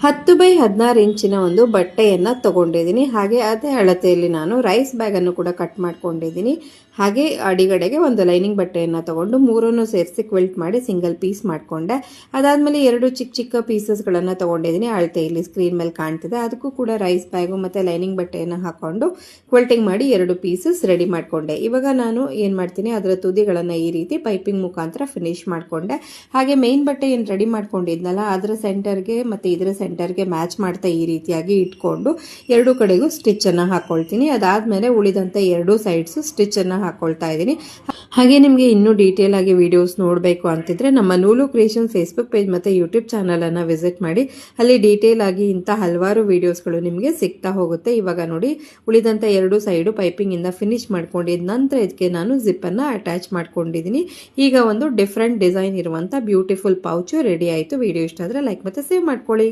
10 by 16 ಇಂಚಿನ ಒಂದು ಬಟ್ಟೆಯನ್ನು ತಗೊಂಡಿದ್ದೀನಿ. ಹಾಗೆ ಅದೇ ಅಳತೆಯಲ್ಲಿ ನಾನು ರೈಸ್ ಬ್ಯಾಗನ್ನು ಕೂಡ ಕಟ್ ಮಾಡ್ಕೊಂಡಿದ್ದೀನಿ. ಹಾಗೆ ಅಡಿಗಡೆಗೆ ಒಂದು ಲೈನಿಂಗ್ ಬಟ್ಟೆಯನ್ನು ತಗೊಂಡು ಮೂರನ್ನು ಸೇರಿಸಿ ಕ್ವಿಲ್ಟ್ ಮಾಡಿ ಸಿಂಗಲ್ ಪೀಸ್ ಮಾಡಿಕೊಂಡೆ. ಅದಾದಮೇಲೆ 2 ಚಿಕ್ಕ ಚಿಕ್ಕ ಪೀಸಸ್ಗಳನ್ನು ತಗೊಂಡಿದ್ದೀನಿ. ಅಳತೆಯಲ್ಲಿ ಸ್ಕ್ರೀನ್ ಮೇಲೆ ಕಾಣ್ತಿದೆ. ಅದಕ್ಕೂ ಕೂಡ ರೈಸ್ ಬ್ಯಾಗು ಮತ್ತು ಲೈನಿಂಗ್ ಬಟ್ಟೆಯನ್ನು ಹಾಕ್ಕೊಂಡು ಕ್ವಿಲ್ಟಿಂಗ್ ಮಾಡಿ 2 ಪೀಸಸ್ ರೆಡಿ ಮಾಡಿಕೊಂಡೆ. ಇವಾಗ ನಾನು ಏನು ಮಾಡ್ತೀನಿ, ಅದರ ತುದಿಗಳನ್ನು ಈ ರೀತಿ ಪೈಪಿಂಗ್ ಮುಖಾಂತರ ಫಿನಿಶ್ ಮಾಡಿಕೊಂಡೆ. ಹಾಗೆ ಮೇನ್ ಬಟ್ಟೆ ಏನು ರೆಡಿ ಮಾಡ್ಕೊಂಡಿದ್ನಲ್ಲ ಅದರ ಸೆಂಟರ್ಗೆ ಮತ್ತು ಇದರ ಸೆಂಟರ್ಗೆ ಮ್ಯಾಚ್ ಮಾಡ್ತಾ ಈ ರೀತಿಯಾಗಿ ಇಟ್ಕೊಂಡು 2 ಕಡೆಗೂ ಸ್ಟಿಚ್ಚನ್ನು ಹಾಕ್ಕೊಳ್ತೀನಿ. ಅದಾದಮೇಲೆ ಉಳಿದಂಥ 2 ಸೈಡ್ಸು ಸ್ಟಿಚ್ಚನ್ನು ಹಾಕ್ಕೊಳ್ತಾ ಇದ್ದೀನಿ. ಹಾಗೆ ನಿಮಗೆ ಇನ್ನೂ ಡೀಟೇಲ್ ಆಗಿ ವಿಡಿಯೋಸ್ ನೋಡಬೇಕು ಅಂತಿದ್ರೆ ನಮ್ಮ ನೂಲು ಕ್ರಿಯೇಷನ್ ಫೇಸ್ಬುಕ್ ಪೇಜ್ ಮತ್ತು ಯೂಟ್ಯೂಬ್ ಚಾನಲನ್ನು ವಿಸಿಟ್ ಮಾಡಿ. ಅಲ್ಲಿ ಡೀಟೇಲ್ ಆಗಿ ಇಂಥ ಹಲವಾರು ವಿಡಿಯೋಸ್ಗಳು ನಿಮಗೆ ಸಿಗ್ತಾ ಹೋಗುತ್ತೆ. ಇವಾಗ ನೋಡಿ, ಉಳಿದಂಥ 2 ಸೈಡು ಪೈಪಿಂಗಿಂದ ಫಿನಿಶ್ ಮಾಡ್ಕೊಂಡಿದ್ದ ನಂತರ ಇದಕ್ಕೆ ನಾನು ಜಿಪ್ಪನ್ನು ಅಟ್ಯಾಚ್ ಮಾಡ್ಕೊಂಡಿದ್ದೀನಿ. ಈಗ ಒಂದು ಡಿಫ್ರೆಂಟ್ ಡಿಸೈನ್ ಇರುವಂಥ ಬ್ಯೂಟಿಫುಲ್ ಪೌಚು ರೆಡಿ ಆಯಿತು. ವಿಡಿಯೋ ಇಷ್ಟ ಆದರೆ ಲೈಕ್ ಮತ್ತು ಸೇವ್ ಮಾಡ್ಕೊಳ್ಳಿ.